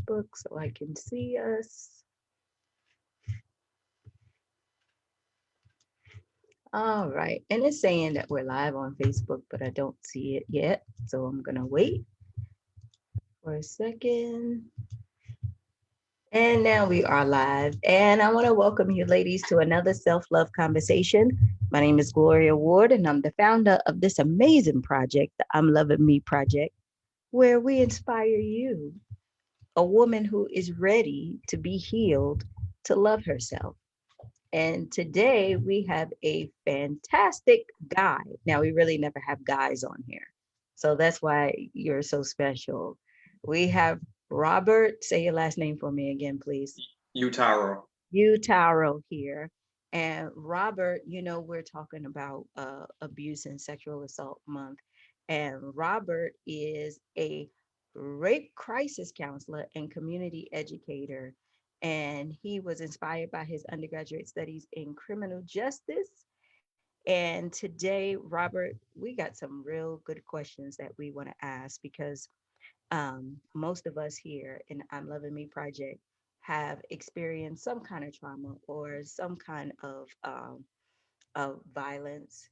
Facebook so I can see us. All right. And it's saying that we're live on Facebook, but I don't see it yet. So I'm going to wait for a second. And now we are live. And I want to welcome you, ladies, to another self love conversation. My name is Gloria Ward, and I'm the founder of this amazing project, the I'm Loving Me Project, where we inspire you, a woman who is ready to be healed, to love herself. And today we have a fantastic guy. Now, we really never have guys on here. So that's why you're so special. We have Robert. Say your last name for me again, please. Uttaro. Uttaro here. And Robert, we're talking about abuse and sexual assault month. And Robert is a rape crisis counselor and community educator. And he was inspired by his undergraduate studies in criminal justice. And today, Robert, we got some real good questions that we want to ask because most of us here in I'm Loving Me Project have experienced some kind of trauma or some kind of violence,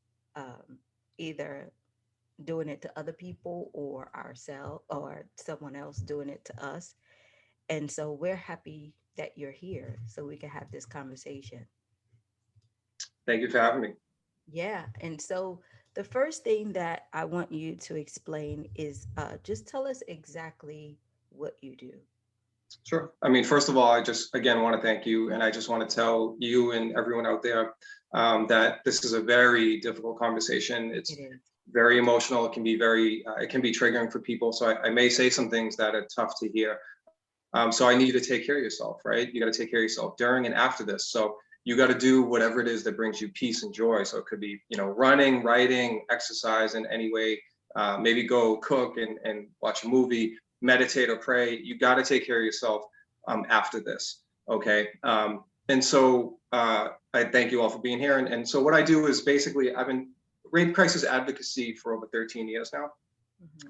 either doing it to other people or ourselves or someone else doing it to us. And so we're happy that you're here so we can have this conversation. Thank you for having me. Yeah. And so the first thing that I want you to explain is just tell us exactly what you do. Sure. I mean, first of all, I just again want to thank you, and I just want to tell you and everyone out there that this is a very difficult conversation. It It's is. very emotional. It can be it can be triggering for people. So I may say some things that are tough to hear. So I need you to take care of yourself, right? You got to take care of yourself during and after this. So you got to do whatever it is that brings you peace and joy. So it could be, running, writing, exercise in any way. Maybe go cook and watch a movie, meditate or pray. You got to take care of yourself after this. Okay. And so I thank you all for being here. And so what I do is basically I've been rape crisis advocacy for over 13 years now.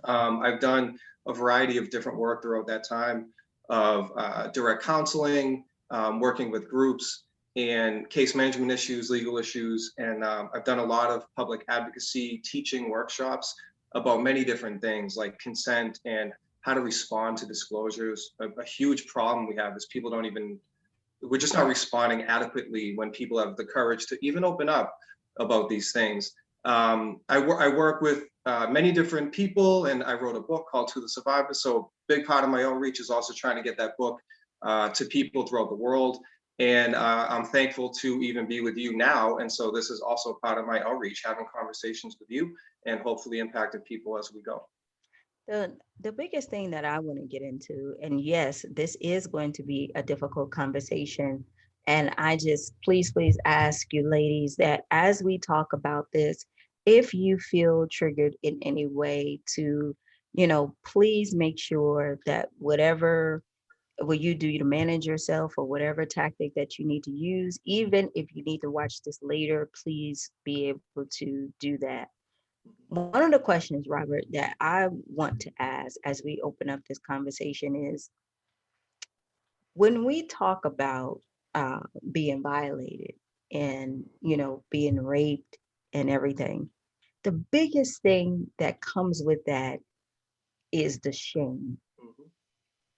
Mhm. I've done a variety of different work throughout that time of direct counseling, working with groups and case management issues, legal issues. And I've done a lot of public advocacy teaching workshops about many different things like consent and how to respond to disclosures. A huge problem we have is people don't even, we're just not responding adequately when people have the courage to even open up about these things. I work with many different people, and I wrote a book called To the Survivor. So big part of my outreach is also trying to get that book to people throughout the world. And I'm thankful to even be with you now. And so this is also part of my outreach, having conversations with you and hopefully impacting people as we go. The biggest thing that I want to get into, and yes, this is going to be a difficult conversation. And I just please ask you ladies that as we talk about this, if you feel triggered in any way to, please make sure that whatever will you do to manage yourself or whatever tactic that you need to use, even if you need to watch this later, please be able to do that. One of the questions, Robert, that I want to ask as we open up this conversation is when we talk about being violated and, being raped and everything, the biggest thing that comes with that is the shame, Mhm.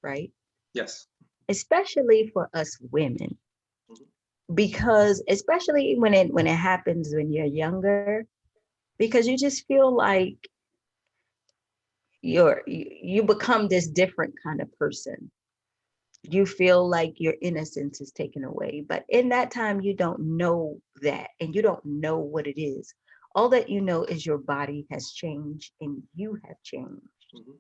right? Yes. Especially for us women, Mhm. because especially when it happens when you're younger, because you just feel like you become this different kind of person. You feel like your innocence is taken away, but in that time you don't know that and you don't know what it is. All that you know is your body has changed and you have changed. Mhm.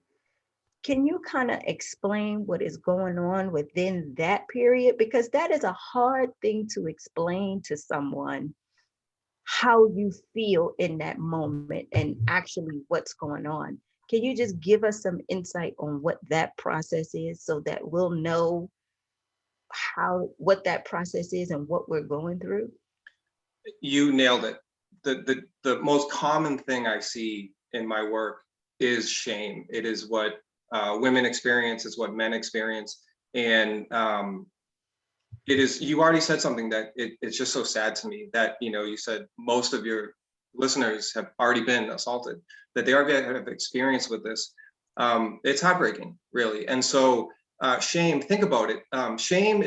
Can you kind of explain what is going on within that period, because that is a hard thing to explain to someone, how you feel in that moment and actually what's going on. Can you just give us some insight on what that process is so that we'll know what that process is and what we're going through? You nailed it. The most common thing I see in my work is shame. It is what women experience, it's what men experience. And it is, you already said something that it's just so sad to me that, you said most of your listeners have already been assaulted, that they already have experience with this. It's heartbreaking, really. And so shame, think about it. Shame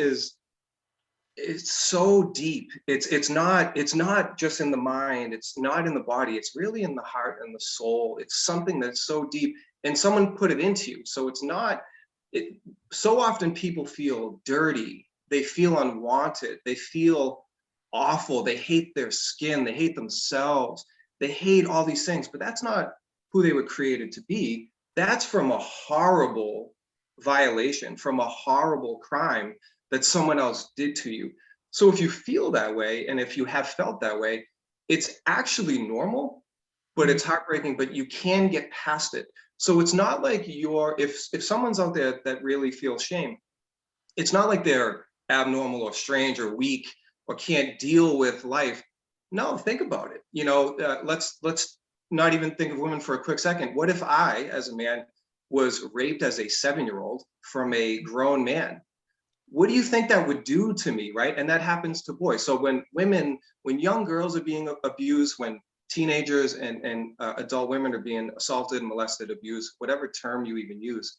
it's so deep. It's not just in the mind, it's not in the body, it's really in the heart and the soul. It's something that's so deep, and someone put it into you. So it's not, so often people feel dirty, they feel unwanted, they feel awful, they hate their skin, they hate themselves, they hate all these things, but that's not who they were created to be. That's from a horrible violation, from a horrible crime that someone else did to you. So if you feel that way, and if you have felt that way, it's actually normal, but it's heartbreaking, but you can get past it. So it's not like if someone's out there that really feels shame, it's not like they're abnormal or strange or weak or can't deal with life. No, think about it. Let's not even think of women for a quick second. What if I, as a man, was raped as a 7-year-old from a grown man? What do you think that would do to me, right? And that happens to boys. So when young girls are being abused, when teenagers and adult women are being assaulted, molested, abused, whatever term you even use,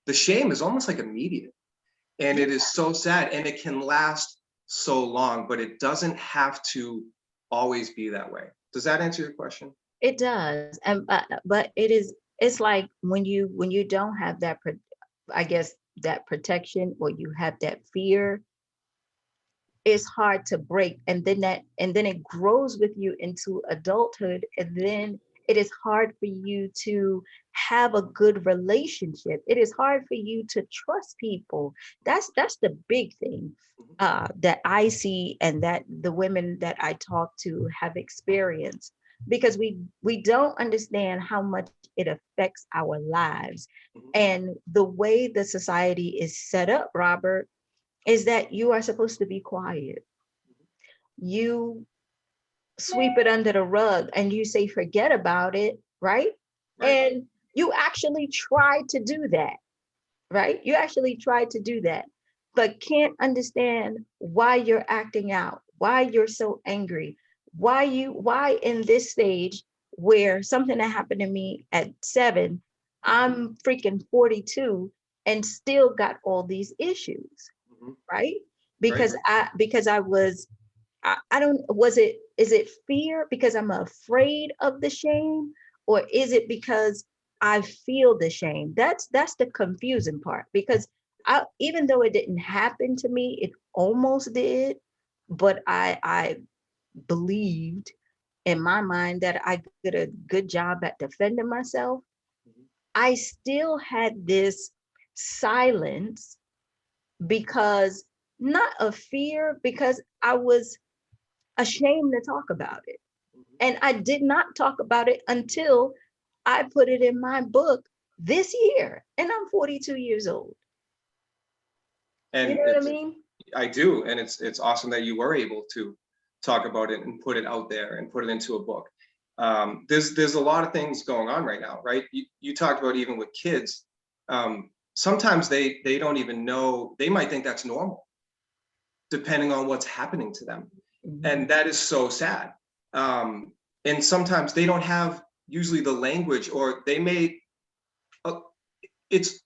the shame is almost like immediate. And it is so sad, and it can last so long, but it doesn't have to always be that way. Does that answer your question? It does. And but it's like when you don't have that, I guess, that protection, or you have that fear, it's hard to break. And then it grows with you into adulthood. And then it is hard for you to have a good relationship. It is hard for you to trust people. That's the big thing that I see, and that the women that I talk to have experienced, because we don't understand how much it affects our lives. And the way the society is set up, Robert, is that you are supposed to be quiet. You sweep it under the rug and you say, forget about it, right? Right. And you actually try to do that, right? You actually try to do that, but can't understand why you're acting out, why you're so angry, why in this stage where something that happened to me at 7, I'm freaking 42 and still got all these issues, right? Right. Because I was, I don't, is it fear because I'm afraid of the shame, or is it because I feel the shame? That's the confusing part, because even though it didn't happen to me, it almost did, but I believed in my mind that I did a good job at defending myself. I still had this silence, because not of fear, because I was ashamed to talk about it. And I did not talk about it until I put it in my book this year. And I'm 42 years old. You And know what I mean? I do, and it's awesome that you were able to talk about it and put it out there and put it into a book. There's a lot of things going on right now, right? You talked about, even with kids, sometimes they don't even know, they might think that's normal, depending on what's happening to them. And that is so sad. And sometimes they don't have usually the language, or they may, it's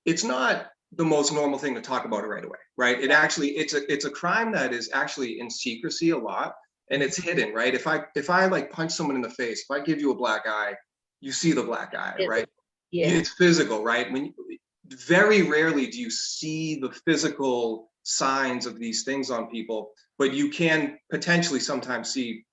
it's not the most normal thing to talk about it right away, right? It actually, it's a crime that is actually in secrecy a lot, and it's hidden, right? If I like punch someone in the face, if I give you a black eye, you see the black eye, right? Yeah. It's physical, right? Very rarely do you see the physical signs of these things on people, but you can potentially sometimes see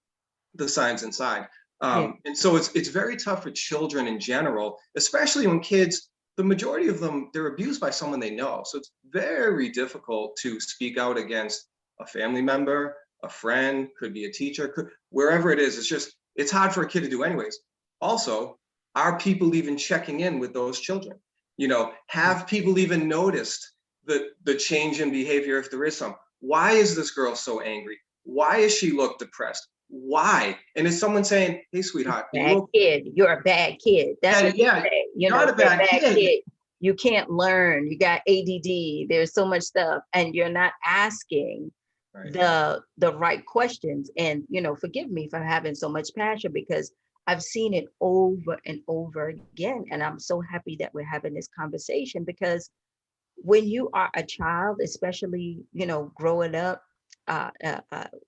the signs inside. And so it's very tough for children in general, especially when kids, the majority of them, they're abused by someone they know. So it's very difficult to speak out against a family member, a friend, could be a teacher, wherever it is. It's hard for a kid to do anyways. Also, are people even checking in with those children? Have people even noticed the change in behavior, if there is some? Why is this girl so angry? Why does she look depressed? Why? And is someone saying, hey, sweetheart, Bad kid, you're a bad kid. That's what they say. Not a bad kid. you can't learn, you got ADD, there's so much stuff, and you're not asking Right. the right questions. And forgive me for having so much passion, because I've seen it over and over again. And I'm so happy that we're having this conversation, because when you are a child, especially, growing up,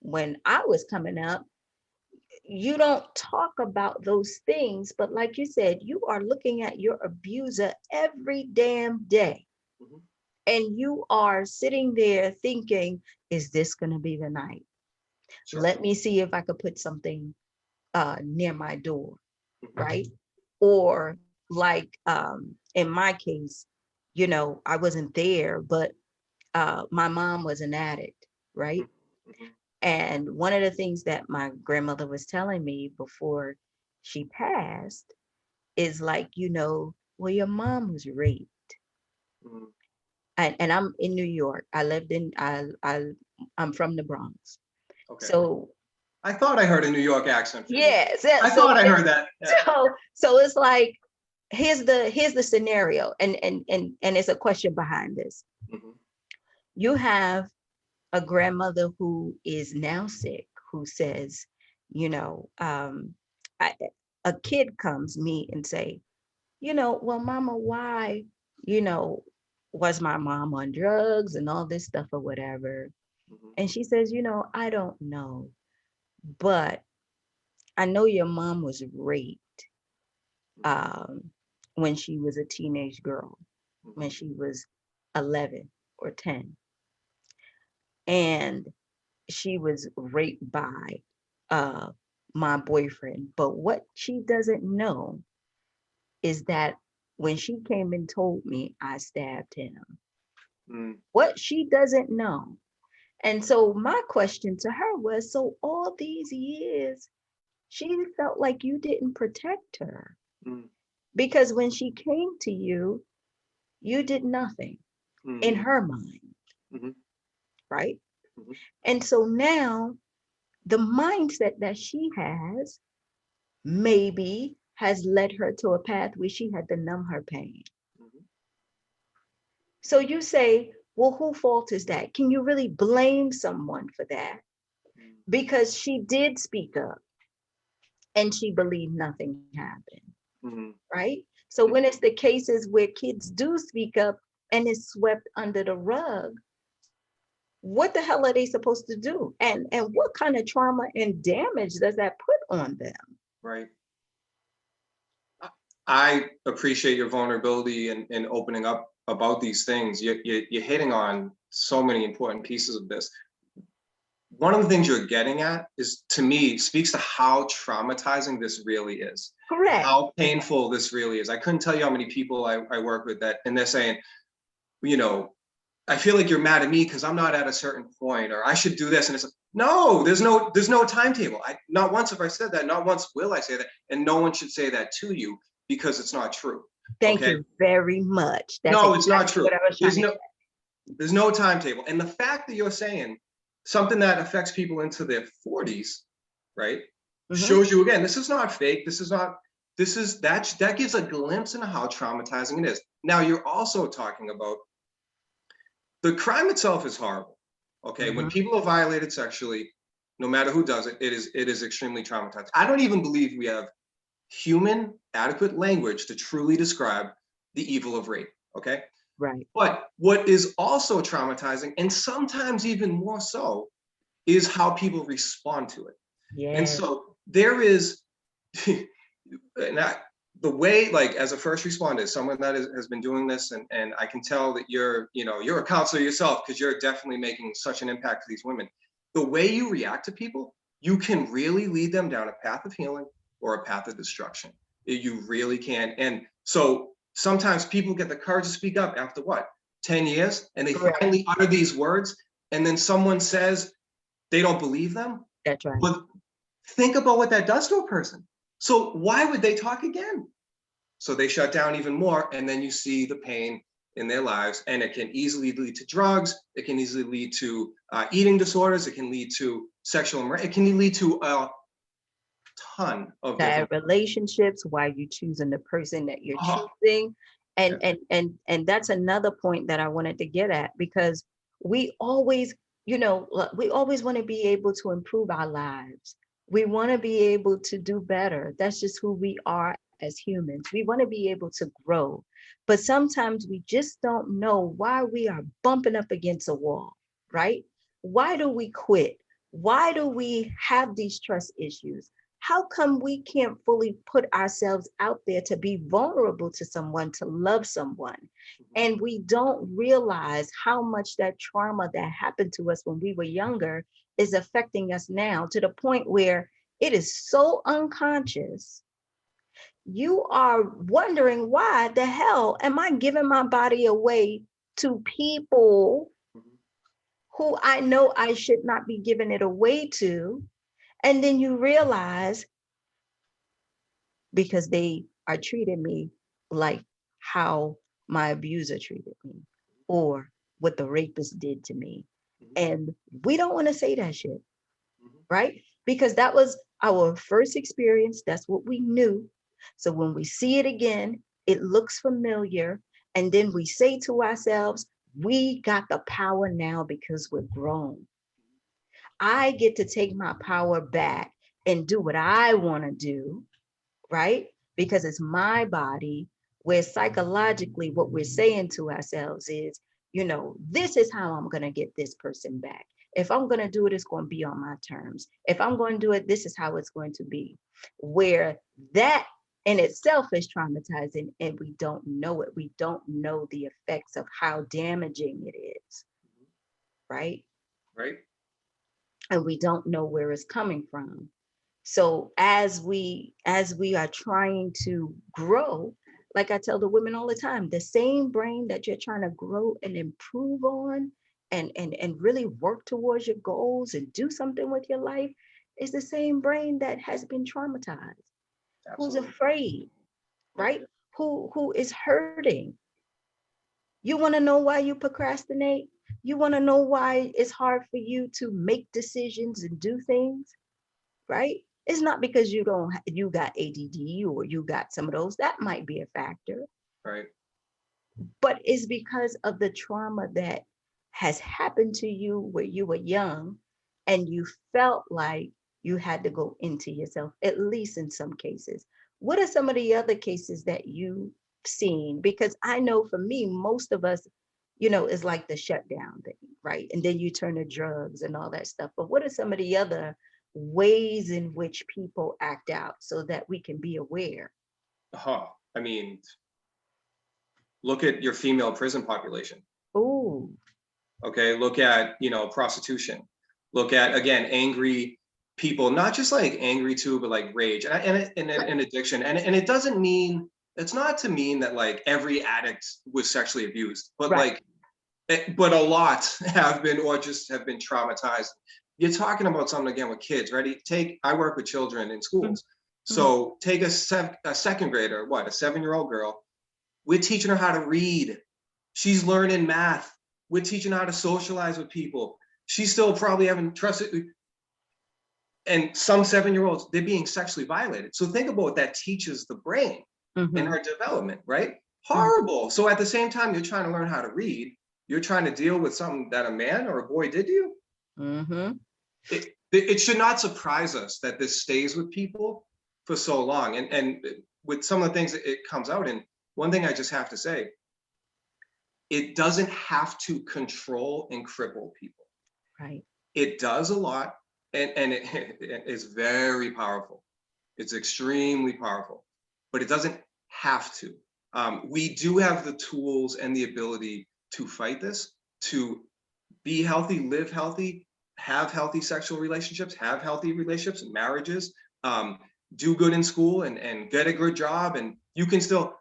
when I was coming up, you don't talk about those things. But like you said, you are looking at your abuser every damn day. Mhm. And you are sitting there thinking, is this going to be the night? Sure. Let me see if I could put something near my door, Mhm. right? Or like in my case, I wasn't there, but my mom was an addict, right? Mhm. And one of the things that my grandmother was telling me before she passed is like, well, your mom was raped. Mhm. And I'm in New York. I lived in I'm from the Bronx. Okay. So I thought I heard a New York accent from you. yes, yeah, I thought I heard that. Yeah. so it's like, here's the scenario, and it's a question behind this. Mhm. You have a grandmother who is now sick, who says, you know, um, I, a kid comes me and say, well, mama, why, you know, was my mom on drugs and all this stuff or whatever? Mhm. And she says, I don't know, but I know your mom was raped Mhm. um, when she was a teenage girl, when Mhm. she was 11 or 10. And she was raped by uh, my boyfriend. But what she doesn't know is that when she came and told me, I stabbed him. Mhm. What she doesn't know. And so my question to her was, so all these years, she felt like you didn't protect her, Mhm. because when she came to you, you did nothing in Mhm. her mind, Mhm. right? Mhm. And so now the mindset that she has maybe has led her to a path where she had to numb her pain. Mhm. So you say, well, whose fault is that? Can you really blame someone for that? Mhm. Because she did speak up and she believed nothing happened, Mhm. right? So when Mhm. it's the cases where kids do speak up and it's swept under the rug, what the hell are they supposed to do? And what kind of trauma and damage does that put on them? Right. I appreciate your vulnerability and opening up about these things. You're hitting on so many important pieces of this. One of the things you're getting at is, to me, speaks to how traumatizing this really is, Correct. how painful this really is. I couldn't tell you how many people I work with that, and they're saying, you know, I feel like you're mad at me because I'm not at a certain point, or I should do this. And it's like, no, there's no timetable. Not once have I said that. Not once will I say that. And no one should say that to you, because it's not true. Thank Okay. you very much. That's No, it's not exactly true. what I was trying to get. There's no timetable. And the fact that you're saying something that affects people into their 40s, right, Mhm. shows you again, this is not fake. That gives a glimpse into how traumatizing it is. Now, you're also talking about the crime itself is horrible. Okay, when Mhm. people are violated sexually, no matter who does it, it is extremely traumatizing. I don't even believe we have human adequate language to truly describe the evil of rape. Okay. Right. But what is also traumatizing, and sometimes even more so, is how people respond to it. And Yes. so there is, the way, like, as a first responder, someone that has been doing this, and I can tell that you're a counselor yourself, because you're definitely making such an impact to these women. The way you react to people, you can really lead them down a path of healing or a path of destruction. You really can. And so sometimes people get the courage to speak up after what, 10 years, and they Correct. finally utter these words, and then someone says they don't believe them. That's right. But think about what that does to a person. So why would they talk again? So they shut down even more, and then you see the pain in their lives, and it can easily lead to drugs. It can easily lead to eating disorders. It can lead to sexual immorality. It can lead to a ton of That different. relationships, why you choosing the person that you're Oh, choosing. And that's another point that I wanted to get at, because we always, we always want to be able to improve our lives. We want to be able to do better. That's just who we are as humans. We want to be able to grow. But sometimes we just don't know why we are bumping up against a wall, right? Why do we quit? Why do we have these trust issues? How come we can't fully put ourselves out there to be vulnerable to someone, to love someone? And we don't realize how much that trauma that happened to us when we were younger is affecting us now, to the point where it is so unconscious. You are wondering, why the hell am I giving my body away to people who I know I should not be giving it away to? And then you realize, because they are treating me like how my abuser treated me, or what the rapist did to me. And we don't want to say that shit, right? Because that was our first experience. That's what we knew. So when we see it again, it looks familiar. And then we say to ourselves, we got the power now because we're grown. I get to take my power back and do what I want to do, right? Because it's my body, where psychologically what we're saying to ourselves is, this is how I'm going to get this person back. If I'm going to do it, it's going to be on my terms. If I'm going to do it, this is how it's going to be. Where that in itself is traumatizing, and we don't know it. We don't know the effects of how damaging it is, right? Right. And we don't know where it's coming from. So as we are trying to grow, like I tell the women all the time, the same brain that you're trying to grow and improve on, and really work towards your goals and do something with your life, is the same brain that has been traumatized, who's Absolutely. afraid, Yep. right? Who is hurting. You want to know why you procrastinate? You want to know why it's hard for you to make decisions and do things, right? It's not because you got ADD, or you got some of those. That might be a factor, Right. but it's because of the trauma that has happened to you where you were young, and you felt like you had to go into yourself, at least in some cases. What are some of the other cases that you've seen? Because I know for me, most of us, is like the shutdown thing, right? And then you turn to drugs and all that stuff. But what are some of the other ways in which people act out, so that we can be aware? I mean, look at your female prison population. Oh, Okay. Look at, prostitution. Look at, again, angry people, not just like angry too, but like rage and addiction. And it doesn't mean, it's not to mean that like every addict was sexually abused, but right. like, but a lot have been, or just have been traumatized. You're talking about something again with kids, ready? I work with children in schools. Mhm. So take a second grader, what, a 7-year-old girl. We're teaching her how to read. She's learning math. We're teaching her how to socialize with people. She's still probably haven't trusted. And some 7-year-olds, they're being sexually violated. So think about what that teaches the brain in Mhm. her development, right? Mhm. Horrible. So at the same time, you're trying to learn how to read. You're trying to deal with something that a man or a boy did to you. Mhm. It should not surprise us that this stays with people for so long. And with some of the things that it comes out in, one thing I just have to say, it doesn't have to control and cripple people. Right. It does a lot, and it is very powerful. It's extremely powerful, but it doesn't have to. We do have the tools and the ability to fight this, to be healthy, live healthy, have healthy sexual relationships, have healthy relationships and marriages, um, do good in school and get a good job. And you can still,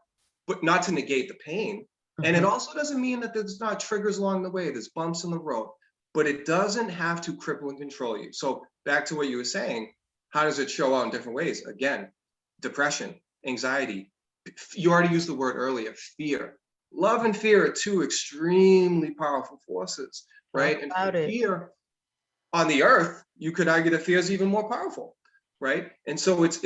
but not to negate the pain. And it Mhm. also doesn't mean that there's not triggers along the way, there's bumps in the road, but it doesn't have to cripple and control you. So back to what you were saying, how does it show out in different ways? Again, depression, anxiety. You already used the word earlier, fear. Love and fear are two extremely powerful forces, Talk right? And about it. fear on the earth, you could argue that fear is even more powerful, right? And so it's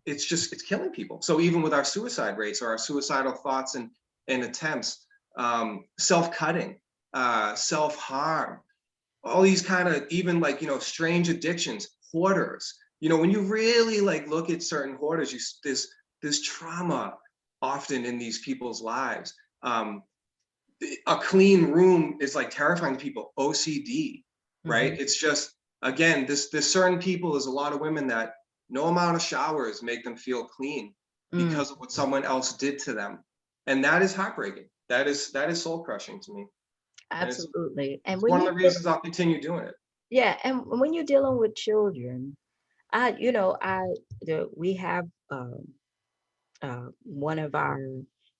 it's killing people. So even with our suicide rates or our suicidal thoughts and attempts, self-cutting, self-harm, all these kind of, even like, strange addictions, hoarders. When you really like look at certain hoarders, there's trauma often in these people's lives. A clean room is like terrifying to people. OCD, right? Mhm. It's just, again, this certain people, there's a lot of women that no amount of showers make them feel clean Mm, because of what someone else did to them. And that is heartbreaking. That is soul crushing to me. And absolutely. And it's when one of you the reasons I'll continue doing it. yeah, and when you're dealing with children, we have one of our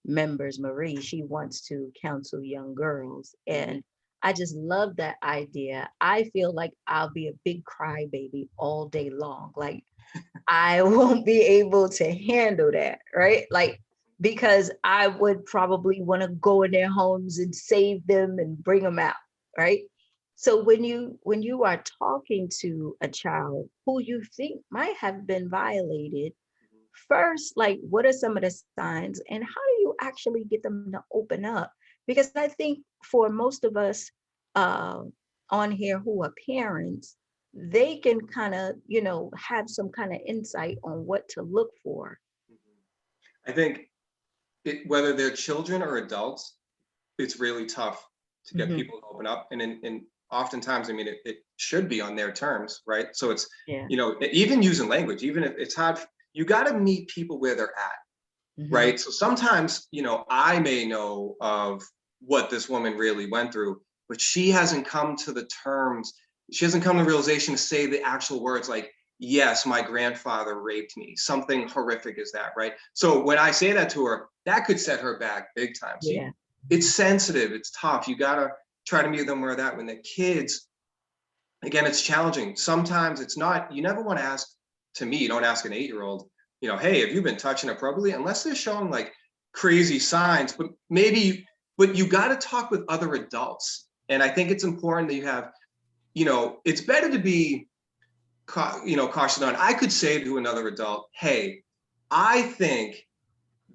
members, Marie, she wants to counsel young girls. Mhm. And I just love that idea. I feel like I'll be a big crybaby all day long. Like I won't be able to handle that, right? Like, because I would probably want to go in their homes and save them and bring them out, right? So when you are talking to a child who you think might have been violated, first, like, what are some of the signs and how do you actually get them to open up? Because I think for most of us uh, on here who are parents, they can kind of, have some kind of insight on what to look for. I think whether they're children or adults, it's really tough to get Hmm. people to open up. And oftentimes, I mean, it should be on their terms, right? So it's, Yeah. even using language, even if it's hard, you got to meet people where they're at, Hmm. right? So sometimes, I may know of what this woman really went through, but she hasn't come to the terms, she hasn't come to the realization to say the actual words like, yes, my grandfather raped me. Something horrific is that, right? So when I say that to her, that could set her back big time. So Yeah. it's sensitive, it's tough. You gotta try to meet them where that. When the kids, again, it's challenging. Sometimes it's not, you never want to ask, to me, you don't ask an 8-year-old, hey, have you been touching appropriately? Unless they're showing like crazy signs, but you got to talk with other adults. And I think it's important that you have, it's better to be, cautious on. I could say to another adult, hey, I think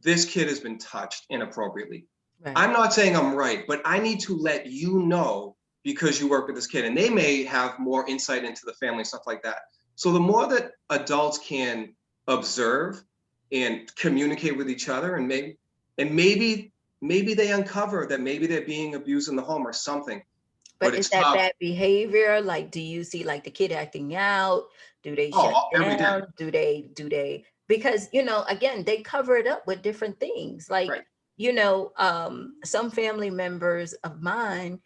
this kid has been touched inappropriately. Right. I'm not saying I'm right, but I need to let you know because you work with this kid and they may have more insight into the family, stuff like that. So the more that adults can observe and communicate with each other and maybe they uncover that maybe they're being abused in the home or something, but But is it's that tough. bad behavior? Like, do you see like the kid acting out? Do they shut Oh, every day. down? Do they, because again, they cover it up with different things. Like, Right. some family members of mine,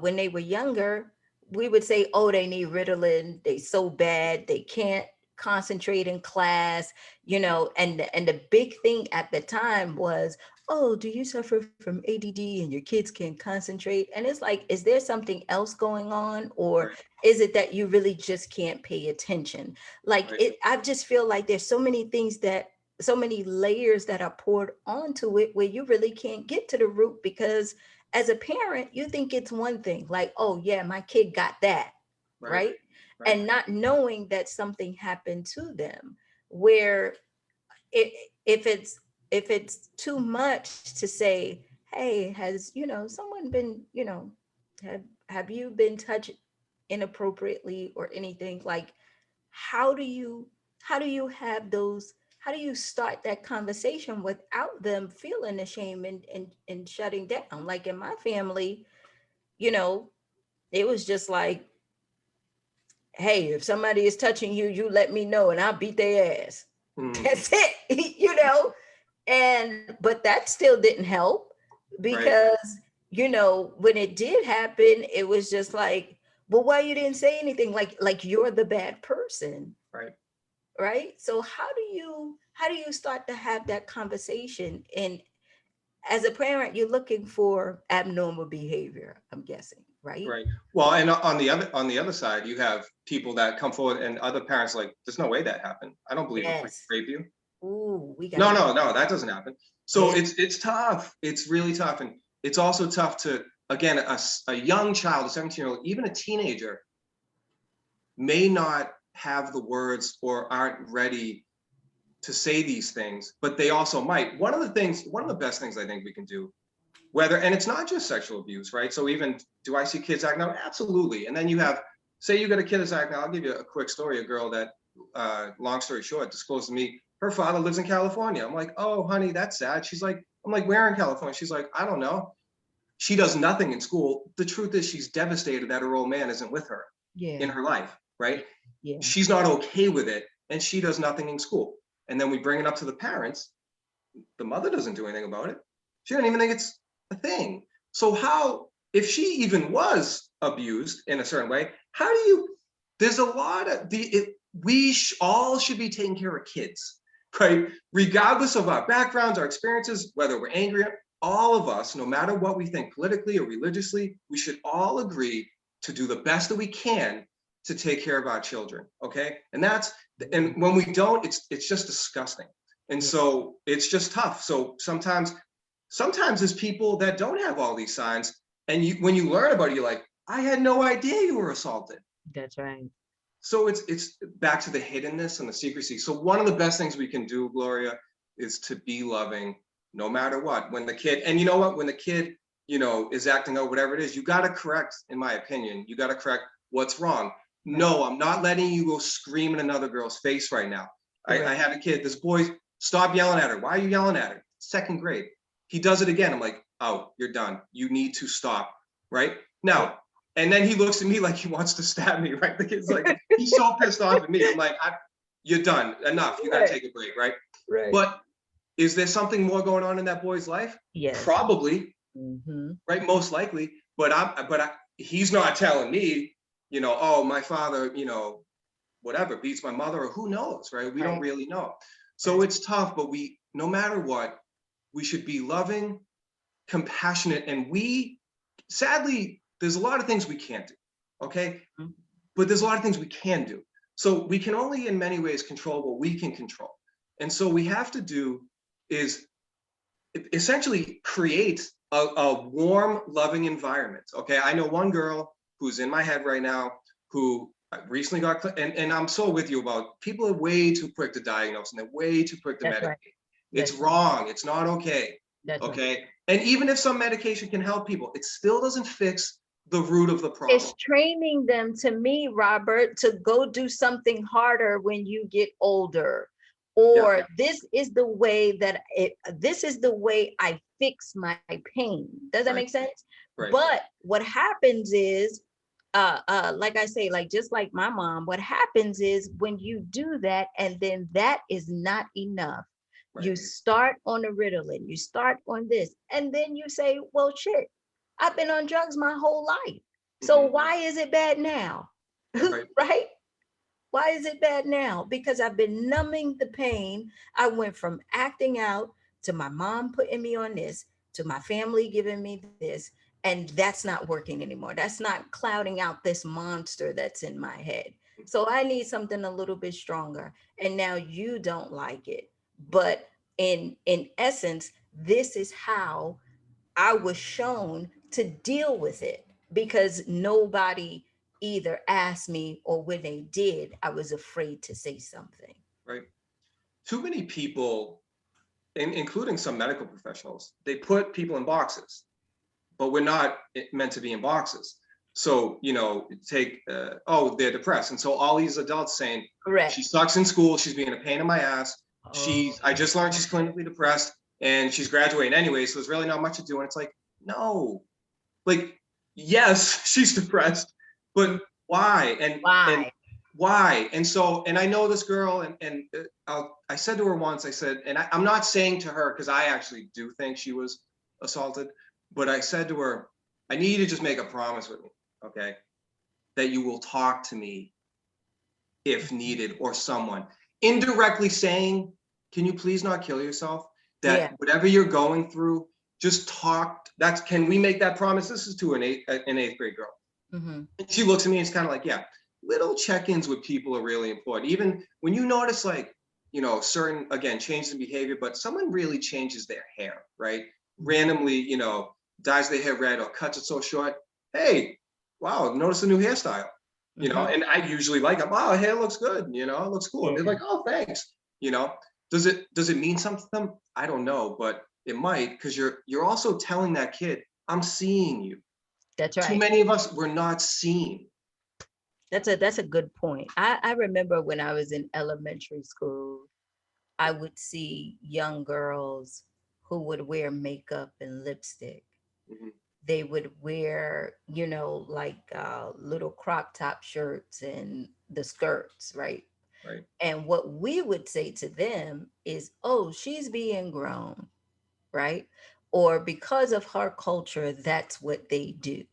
when they were younger, we would say, oh, they need Ritalin. They so bad, they can't concentrate in class, and the big thing at the time was, oh, do you suffer from ADD and your kids can't concentrate? And it's like, is there something else going on? Or Right. is it that you really just can't pay attention? Like Right. I just feel like there's so many things so many layers that are poured onto it where you really can't get to the root, because as a parent, you think it's one thing, like, oh yeah, my kid got that, Right. right? Right. And not knowing that something happened to them, where it, if it's too much to say, hey, has someone been, have have you been touched inappropriately or anything? Like, how do you have those, how do you start that conversation without them feeling ashamed and shutting down? Like in my family, you know it was just like, hey, if somebody is touching you, you let me know and I'll beat their ass. Mm, That's it, And but that still didn't help, right. because when it did happen, it was just like, well, why you didn't say anything? Like you're the bad person, Right. right? So how do you start to have that conversation? And as a parent, you're looking for abnormal behavior, I'm guessing, right? Right. Well, and on the other side, you have people that come forward and other parents like, there's no way that happened. I don't believe a kid Yes. raped you. Ooh, we No, gotta. no, no, that doesn't happen. So Yeah. it's tough. It's really tough, and it's also tough to, again, a young child, a 17-year-old, even a teenager, may not have the words or aren't ready to say these things, but they also might. One of the best things I think we can do, and it's not just sexual abuse, right? So even, do I see kids acting out? Absolutely. And then you have, say you got a kid that's acting out. I'll give you a quick story. A girl that, long story short, disclosed to me, her father lives in California. I'm like, oh, honey, that's sad. I'm like, where in California? She's like, I don't know. She does nothing in school. The truth is she's devastated that her old man isn't with her in her life, right? Yeah. She's not okay with it, and she does nothing in school. And then we bring it up to the parents. The mother doesn't do anything about it. She doesn't even think it's a thing. So how, if she even was abused in a certain way, how do you, there's a lot of, all should be taking care of kids, right? Regardless of our backgrounds, our experiences, whether we're angry, all of us, no matter what we think politically or religiously, we should all agree to do the best that we can to take care of our children, okay? And when we don't, it's just disgusting. And so it's just tough. So sometimes there's people that don't have all these signs, and when you learn about it, you're like, I had no idea you were assaulted. That's right. So it's back to the hiddenness and the secrecy. So one of the best things we can do, Gloria, is to be loving no matter what. When the kid, and you know what, when the kid, is acting out, whatever it is, you got to correct, in my opinion, you got to correct what's wrong. No, I'm not letting you go scream in another girl's face right now. I had a kid, this boy, stop yelling at her. Why are you yelling at her? Second grade. He does it again. I'm like, oh, you're done. You need to stop, right? Now, and then he looks at me like he wants to stab me, right? The kid's like, he's so pissed off at me. I'm like, you're done. Enough. You got to take a break, right? Right. But is there something more going on in that boy's life? Yes. Probably, right? Most likely. But he's not telling me, oh, my father, whatever, beats my mother, or who knows, right? We don't really know. So it's tough, but no matter what, we should be loving, compassionate, and sadly, there's a lot of things we can't do, okay? But there's a lot of things we can do. So we can only in many ways control what we can control. And so we have to do is essentially create a warm, loving environment, okay? I know one girl who's in my head right now who recently got, and I'm so with you about, people are way too quick to diagnose and they're way too quick to medicate. It's wrong. It's not okay. Okay. And even if some medication can help people, it still doesn't fix the root of the problem. It's training them, to me, Robert, to go do something harder when you get older. Or this is the way I fix my pain. Does that make sense? Right. But what happens is, like I say, like just like my mom, what happens is when you do that, and then that is not enough. You start on a Ritalin, you start on this, and then you say, well, shit, I've been on drugs my whole life. So why is it bad now? Right? Why is it bad now? Because I've been numbing the pain. I went from acting out to my mom putting me on this, to my family giving me this, and that's not working anymore. That's not clouding out this monster that's in my head. So I need something a little bit stronger. And now you don't like it. But in essence, this is how I was shown to deal with it, because nobody either asked me, or when they did, I was afraid to say something. Right. Too many people, including some medical professionals, they put people in boxes, but we're not meant to be in boxes. So, take, they're depressed. And so all these adults saying, she sucks in school, she's being a pain in my ass. I just learned she's clinically depressed and she's graduating anyway, so there's really not much to do. And it's like, no, like, yes, she's depressed, but why? And why? And so, and I know this girl, and I said to her once, I said, and I'm not saying to her, because I actually do think she was assaulted, but I said to her, I need you to just make a promise with me, okay? That you will talk to me if needed, or someone. Indirectly saying, can you please not kill yourself? That whatever you're going through, just talk. Can we make that promise? This is to an eighth grade girl. And she looks at me and it's kind of like, yeah, little check-ins with people are really important. Even when you notice, like, certain, again, changes in behavior, but someone really changes their hair, right? Randomly, dyes their hair red or cuts it so short. Hey, wow, notice a new hairstyle. And I usually like them. Wow, hair looks good. It looks cool. They're like, oh, thanks. Does it mean something to them? I don't know, but it might, because you're also telling that kid, I'm seeing you. That's Too right. many of us, we're not seen. That's a good point. I remember when I was in elementary school, I would see young girls who would wear makeup and lipstick. Mhm. They would wear, like little crop top shirts and the skirts, right? Right. And what we would say to them is, oh, she's being grown, right? Or because of her culture, that's what they do,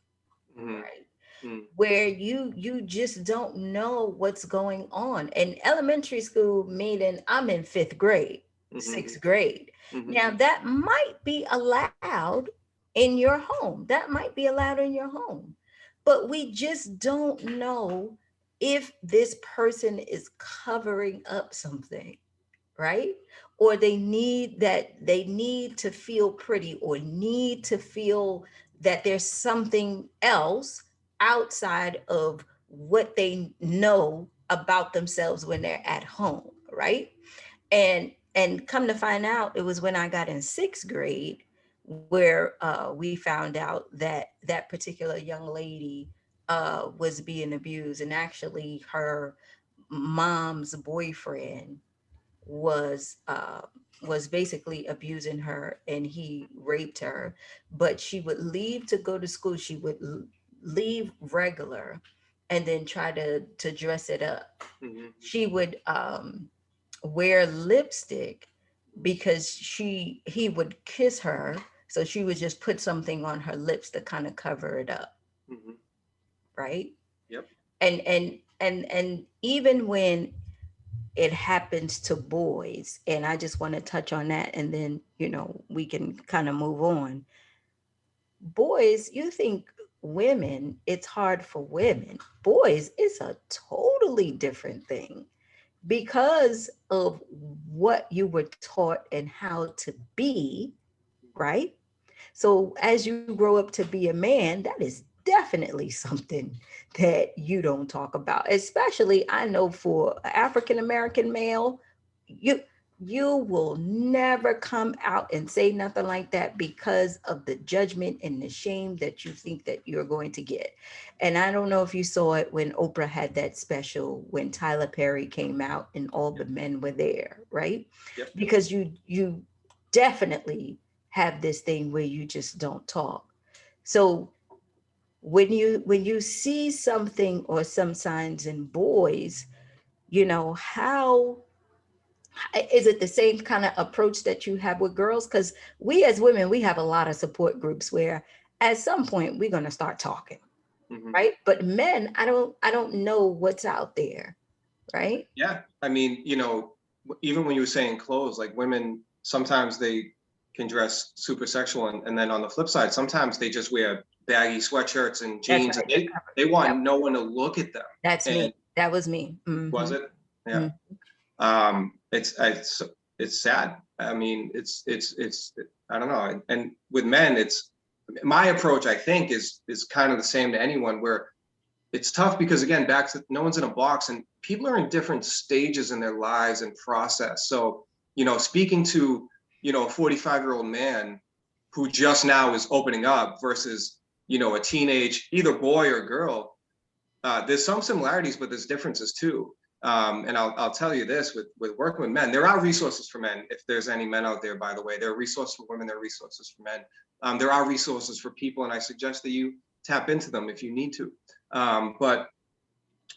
Mhm. right? Mhm. Where you just don't know what's going on. And elementary school, meaning I'm in fifth grade, Mhm. sixth grade. Mhm. Now that might be allowed in your home. That might be allowed in your home. But we just don't know if this person is covering up something, right? Or they need to feel pretty or need to feel that there's something else outside of what they know about themselves when they're at home, right? And come to find out, it was when I got in sixth grade where we found out that that particular young lady was being abused, and actually her mom's boyfriend was uh, was basically abusing her, and he raped her. But she would leave to go to school. She would leave regular, and then try to dress it up. Mhm. She would wear lipstick because he would kiss her, so she would just put something on her lips to kind of cover it up, Mhm. right? Yep. And even when it happens to boys, and I just want to touch on that, and then we can kind of move on. Boys, you think women, it's hard for women. Boys, it's a totally different thing because of what you were taught and how to be, right? So as you grow up to be a man, that is definitely something that you don't talk about. Especially, I know for an African American male, you you will never come out and say nothing like that because of the judgment and the shame that you think that you're going to get. And I don't know if you saw it when Oprah had that special when Tyler Perry came out and all the Yep. men were there, right? Yep. Because you definitely have this thing where you just don't talk. So when you see something or some signs in boys, how is it the same kind of approach that you have with girls? Because we as women, we have a lot of support groups where at some point we're going to start talking, Mhm. right? But men, I don't know what's out there, right? Yeah. I mean, even when you were saying clothes, like women, sometimes they can dress super sexual, and then on the flip side, sometimes they just wear baggy sweatshirts and That's jeans, and right. they Yep, want no one to look at them. that's me. And That was me. was it? Yeah. Hmm. It's sad. I mean, it's I don't know. And with men, it's my approach, I think, is kind of the same to anyone, where it's tough because, again, back to no one's in a box, and people are in different stages in their lives and process. So, speaking to, a 45-year-old man who just now is opening up versus, a teenage, either boy or girl, there's some similarities, but there's differences too. And I'll tell you this, with working with men, there are resources for men. If there's any men out there, by the way, there are resources for women, there are resources for men. There are resources for people, and I suggest that you tap into them if you need to. But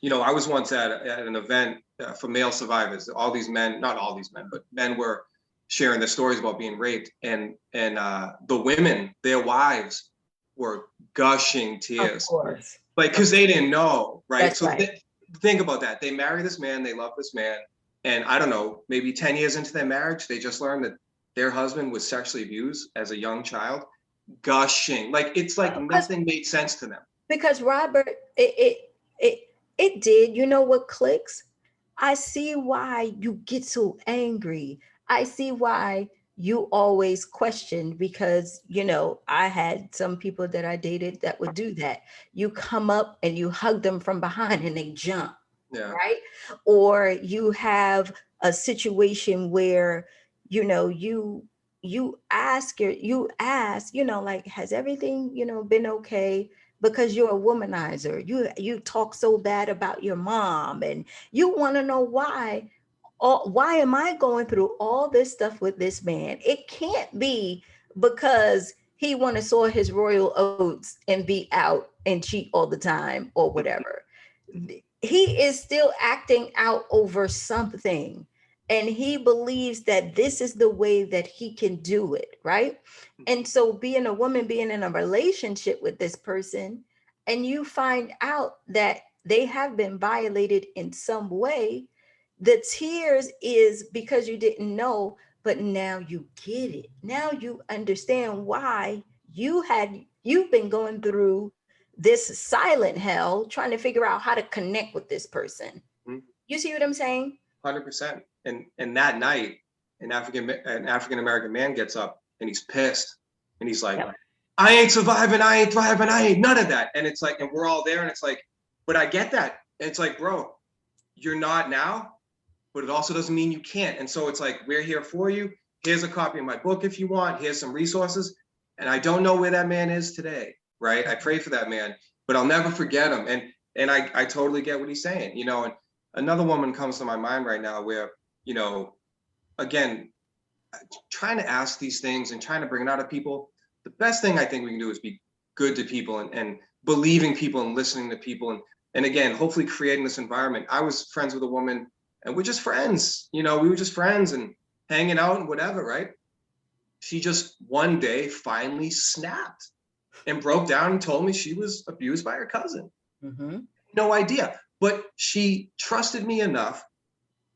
I was once at an event for male survivors. All these men, not all these men, but men were sharing their stories about being raped, and the women, their wives, were gushing Of tears, course. like, because they didn't know, right? That's So right. think about that. They marry this man, they love this man, and I don't know, maybe 10 years into their marriage, they just learned that their husband was sexually abused as a young child, gushing. Like, it's like Because nothing made sense to them. Robert, it it did. You know what clicks? I see why you get so angry. I see why you always question, because I had some people that I dated that would do that. You come up and you hug them from behind and they jump. Yeah. right? Or you have a situation where, you know, you ask, like, has everything, been okay? Because you're a womanizer. You talk so bad about your mom, and you want to know why. Why am I going through all this stuff with this man? It can't be because he want to sow his royal oats and be out and cheat all the time or whatever. He is still acting out over something, and he believes that this is the way that he can do it, right? And so being a woman, being in a relationship with this person, and you find out that they have been violated in some way, the tears is because you didn't know, but now you get it. Now you understand why you've been going through this silent hell trying to figure out how to connect with this person. Mhm. You see what I'm saying? 100%. And that night, an African American man gets up and he's pissed and he's like, Yep. I ain't surviving, I ain't thriving, I ain't none of that. And it's like, and we're all there, and it's like, but I get that. And it's like, bro, you're not now, but it also doesn't mean you can't. And so it's like, we're here for you. Here's a copy of my book if you want. Here's some resources. And I don't know where that man is today, right? I pray for that man, but I'll never forget him. And I totally get what he's saying, And another woman comes to my mind right now where, again, trying to ask these things and trying to bring it out of people. The best thing I think we can do is be good to people, and believing people and listening to people, and again, hopefully creating this environment. I was friends with a woman, and we're just friends. We were just friends and hanging out and whatever, right? She just one day finally snapped and broke down and told me she was abused by her cousin. Mm-hmm. No idea, but she trusted me enough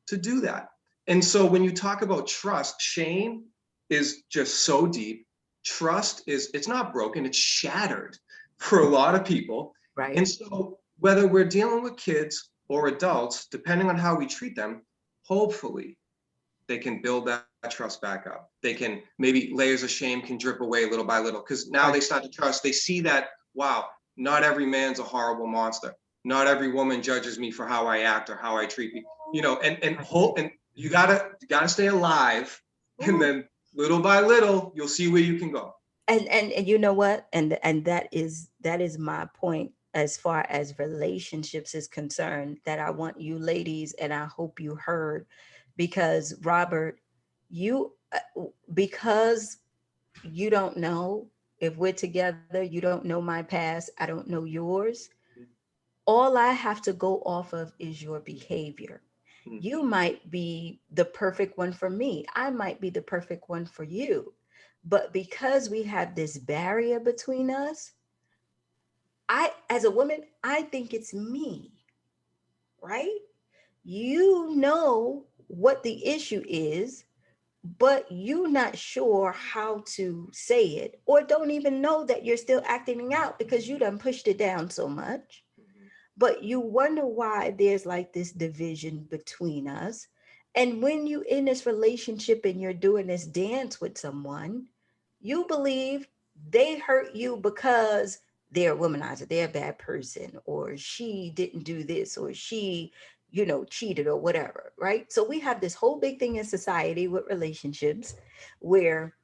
to do that. And so when you talk about trust, shame is just so deep. Trust it's not broken, it's shattered for a lot of people. And Right. so whether we're dealing with kids or adults, depending on how we treat them, hopefully they can build that trust back up. They can, maybe layers of shame can drip away little by little, because now Right. they start to trust. They see that, wow, not every man's a horrible monster. Not every woman judges me for how I act or how I treat people. And you gotta stay alive, and Ooh. then little by little you'll see where you can go. And you know what? And that is my point as far as relationships is concerned, that I want you ladies, and I hope you heard, because Robert, you because you don't know if we're together, you don't know my past, I don't know yours. All I have to go off of is your behavior. Mm, You might be the perfect one for me. I might be the perfect one for you. But because we have this barrier between us, as a woman, I think it's me, right? You know what the issue is, but you're not sure how to say it, or don't even know that you're still acting out because you done pushed it down so much. But you wonder why there's like this division between us. And when you in this relationship and you're doing this dance with someone, you believe they hurt you because they're a womanizer, they're a bad person, or she didn't do this, or she, cheated or whatever, right? So we have this whole big thing in society with relationships where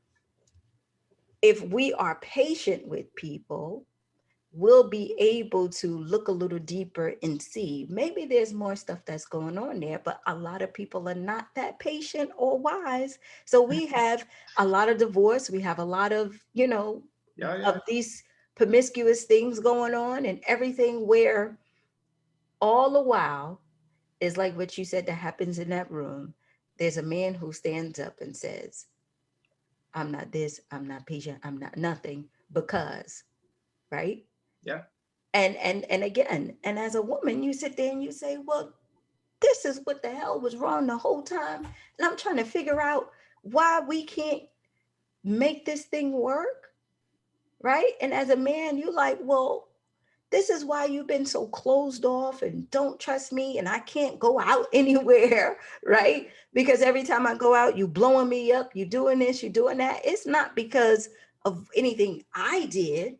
if we are patient with people, we'll be able to look a little deeper and see maybe there's more stuff that's going on there, but a lot of people are not that patient or wise. So we have a lot of divorce, we have a lot of, yeah, of yeah, these promiscuous things going on and everything, where all the while is like what you said that happens in that room. There's a man who stands up and says, I'm not this, I'm not patient, I'm not nothing, because, right? yeah, And again, and as a woman, you sit there and you say, well, this is what the hell was wrong the whole time, and I'm trying to figure out why we can't make this thing work, right? And as a man, you like, well, this is why you've been so closed off and don't trust me, and I can't go out anywhere, right? Because every time I go out, you blowing me up, you doing this, you doing that. It's not because of anything I did,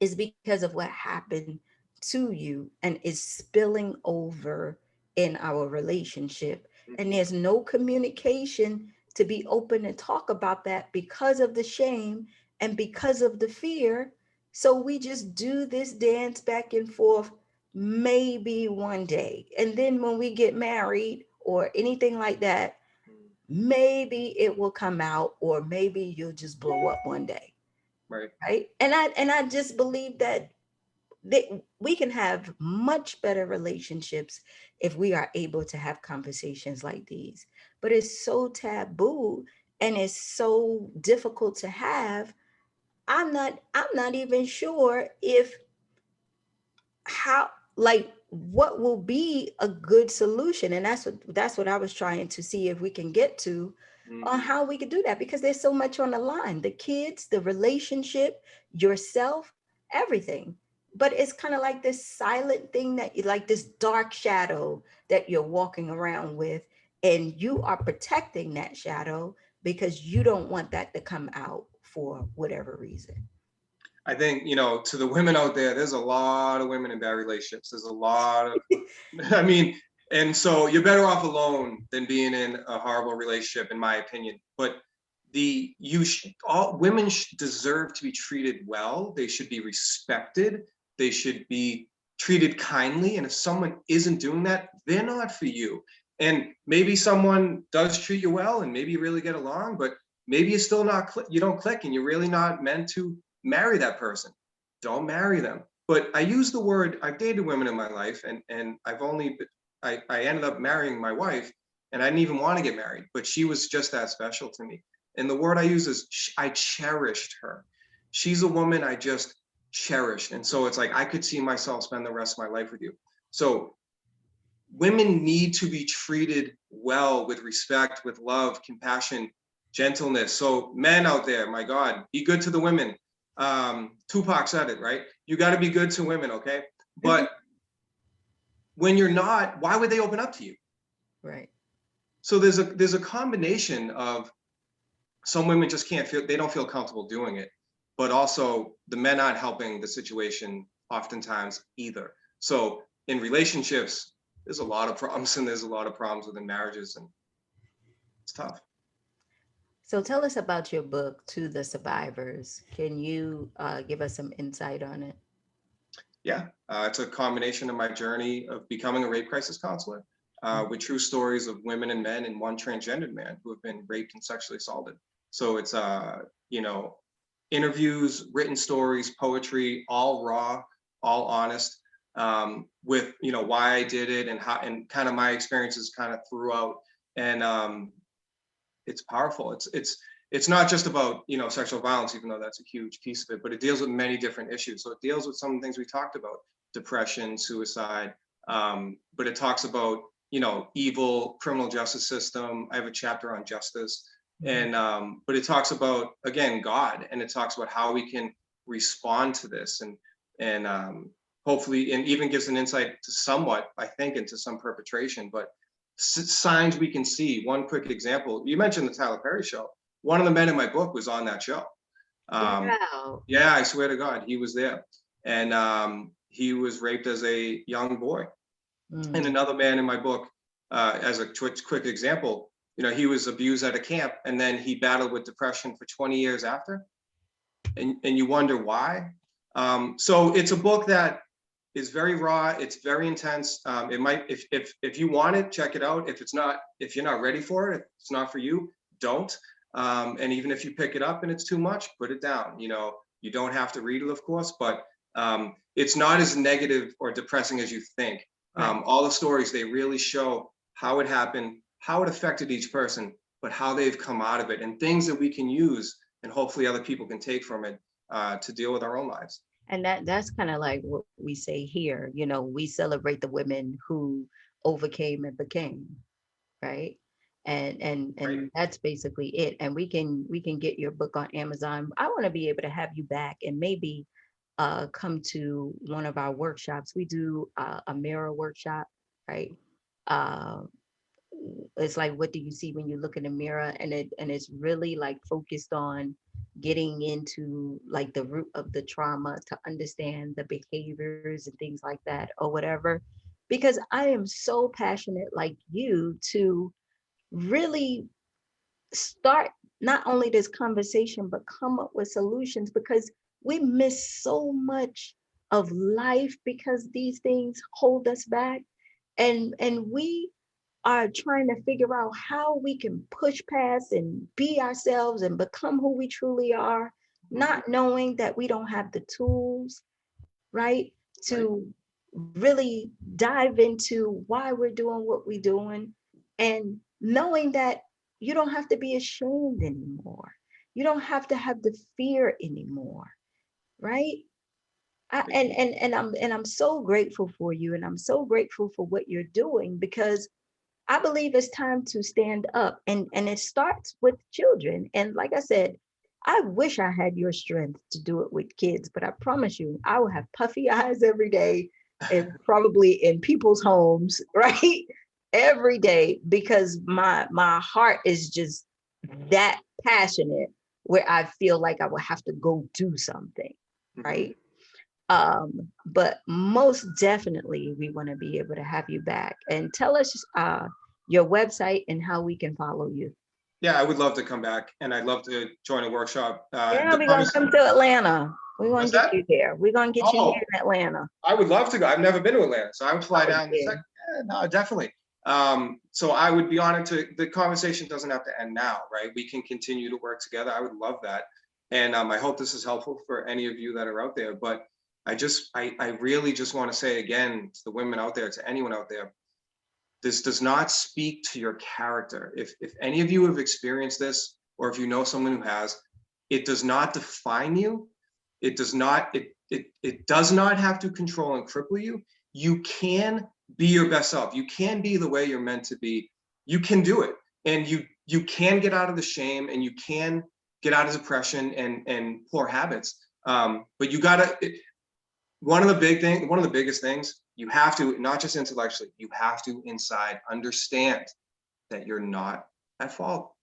is because of what happened to you and is spilling over in our relationship. And Mhm. there's no communication to be open and talk about that because of the shame and because of the fear. So we just do this dance back and forth, maybe one day. And then when we get married or anything like that, Mm. maybe it will come out, or maybe you'll just blow up one day. Right. Right. And I just believe that we can have much better relationships if we are able to have conversations like these. But it's so taboo and it's so difficult to have. I'm not even sure if how, like, what will be a good solution. And that's what I was trying to see if we can get to, on Mhm. how we could do that, because there's so much on the line: the kids, the relationship, yourself, everything. But it's kind of like this silent thing, that you like, this dark shadow that you're walking around with, and you are protecting that shadow because you don't want that to come out for whatever reason. I think, to the women out there, there's a lot of women in bad relationships. There's a lot of, I mean, and so you're better off alone than being in a horrible relationship, in my opinion. But all women deserve to be treated well. They should be respected. They should be treated kindly. And if someone isn't doing that, they're not for you. And maybe someone does treat you well, and maybe you really get along, but maybe you're still not, you don't click, and you're really not meant to marry that person. Don't marry them. But I use the word, I've dated women in my life, and I ended up marrying my wife, and I didn't even want to get married, but she was just that special to me. And the word I use is, I cherished her. She's a woman I just cherished. And so it's like, I could see myself spend the rest of my life with you. So women need to be treated well, with respect, with love, compassion, gentleness. So men out there, my God, be good to the women. Tupac said it, right? You got to be good to women, okay? But when you're not, why would they open up to you? Right. So there's a combination of, some women just can't feel, they don't feel comfortable doing it, but also the men aren't helping the situation oftentimes either. So in relationships, there's a lot of problems, and there's a lot of problems within marriages, and it's tough. So tell us about your book, To the Survivors. Can you give us some insight on it? Yeah, it's a combination of my journey of becoming a rape crisis counselor, with true stories of women and men, and one transgendered man who have been raped and sexually assaulted. So it's you know interviews, written stories, poetry, all raw, all honest, with why I did it, and how, and kind of my experiences kind of throughout. And it's powerful. It's not just about sexual violence, even though that's a huge piece of it, but it deals with many different issues. So it deals with some of the things we talked about: depression, suicide, but it talks about evil criminal justice system. I have a chapter on justice, Mhm. and but it talks about, again, God, and it talks about how we can respond to this, and hopefully, and even gives an insight to somewhat, I think, into some perpetration, but signs we can see. One quick example: you mentioned the Tyler Perry show. One of the men in my book was on that show. Um, Wow. yeah, I swear to God, he was there, and he was raped as a young boy. And Mm. another man in my book, as a quick example, he was abused at a camp, and then he battled with depression for 20 years after, and you wonder why. So it's a book that is very raw. It's very intense. It might, if you want it, check it out. If you're not ready for it, if it's not for you, don't. And even if you pick it up and it's too much, put it down. You don't have to read it, of course, but it's not as negative or depressing as you think. Right. All the stories, they really show how it happened, how it affected each person, but how they've come out of it, and things that we can use, and hopefully other people can take from it, to deal with our own lives. And that's kind of like what we say here. We celebrate the women who overcame and became, right? Right. And that's basically it. And we can get your book on Amazon. I want to be able to have you back and maybe come to one of our workshops. We do a mirror workshop, right? Uh, it's like, what do you see when you look in the mirror? And it's really like focused on getting into like the root of the trauma to understand the behaviors and things like that or whatever. Because I am so passionate like you to really start not only this conversation, but come up with solutions because we miss so much of life because these things hold us back. And we are trying to figure out how we can push past and be ourselves and become who we truly are, Mhm. not knowing that we don't have the tools, right? Right. To really dive into why we're doing what we're doing and knowing that you don't have to be ashamed anymore. You don't have to have the fear anymore, right? And I'm so grateful for you and I'm so grateful for what you're doing because I believe it's time to stand up and it starts with children. And like I said, I wish I had your strength to do it with kids, but I promise you, I will have puffy eyes every day and probably in people's homes, right? Every day because my heart is just that passionate where I feel like I will have to go do something, Mhm. right? But most definitely, we want to be able to have you back and tell us your website and how we can follow you. Yeah, I would love to come back, and I'd love to join a workshop. Yeah, The we're gonna conversation. come to Atlanta. We're gonna What's get that? you here. We're gonna get you here Oh, in Atlanta. I would love to go. I've never been to Atlanta, so I would fly Oh down. yeah, No, definitely. So I would be honored to. The conversation doesn't have to end now, right? We can continue to work together. I would love that, and I hope this is helpful for any of you that are out there. But I really just want to say again to the women out there, to anyone out there, this does not speak to your character. If any of you have experienced this, or if you know someone who has, it does not define you. It does not, it does not have to control and cripple you. You can be your best self. You can be the way you're meant to be. You can do it. And you can get out of the shame and you can get out of depression and poor habits. But you gotta, one of the biggest things, you have to, not just intellectually, you have to inside understand that you're not at fault.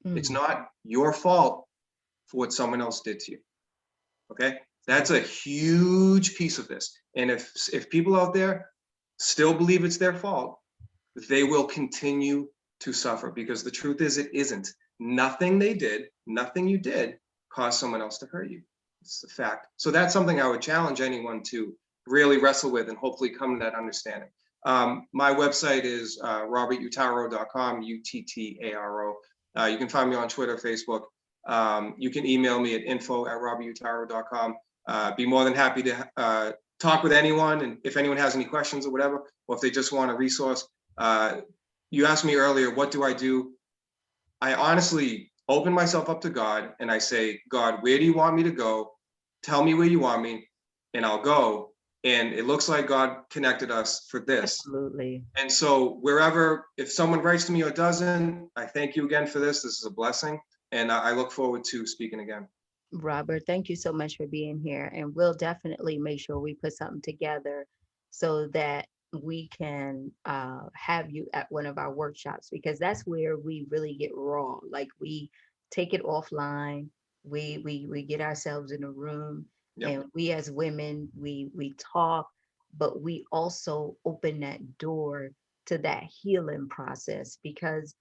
It's mm, not your fault for what someone else did to you. Okay, that's a huge piece of this. And if people out there still believe it's their fault, they will continue to suffer because the truth is it isn't. Nothing they did, nothing you did caused someone else to hurt you. It's a fact. So that's something I would challenge anyone to really wrestle with and hopefully come to that understanding. My website is robertuttaro.com, Uttaro. You can find me on Twitter, Facebook. You can email me at info@robertuttaro.com. Be more than happy to talk with anyone. And if anyone has any questions or whatever, or if they just want a resource, you asked me earlier, what do I do? I honestly open myself up to God and I say, God, where do you want me to go? Tell me where you want me, and I'll go. And it looks like God connected us for this. absolutely. And so, wherever, if someone writes to me or doesn't, I thank you again for this. This is a blessing. And I look forward to speaking again. Robert, thank you so much for being here. And we'll definitely make sure we put something together so that we can have you at one of our workshops because that's where we really get raw. Like we take it offline, we get ourselves in a room, Yep. and we as women we talk, but we also open that door to that healing process because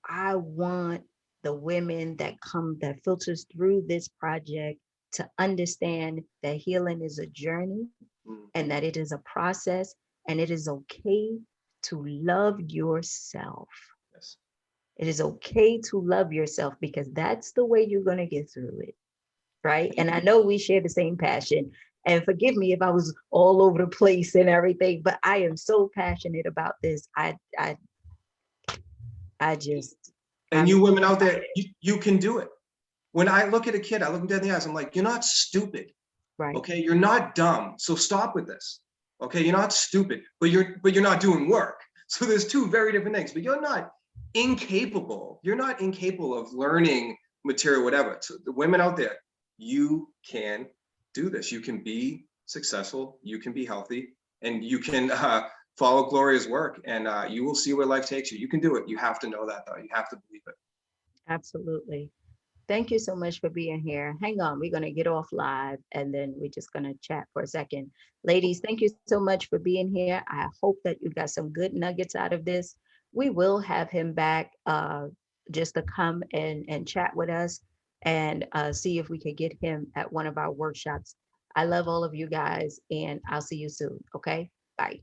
I want the women that come that filters through this project to understand that healing is a journey Mm, and that it is a process and it is okay to love yourself. yes. It is okay to love yourself because that's the way you're going to get through it, right? Thank And I you. know we share the same passion, and forgive me if I was all over the place and everything, but I am so passionate about this. I just And I'm you women out there, excited. you can do it. When I look at a kid, I look him dead in the eyes. I'm like, you're not stupid. Right. Okay, you're not dumb, so stop with this. Okay, you're not stupid, but you're not doing work. So there's two very different things. But you're not incapable. You're not incapable of learning material, whatever. So the women out there, you can do this. You can be successful. You can be healthy, and you can follow Gloria's work, and you will see where life takes you. You can do it. You have to know that, though. You have to believe it. Absolutely. Thank you so much for being here. Hang on, we're going to get off live and then we're just going to chat for a second. Ladies, thank you so much for being here. I hope that you got some good nuggets out of this. We will have him back just to come and chat with us and see if we could get him at one of our workshops. I love all of you guys and I'll see you soon. Okay. Bye.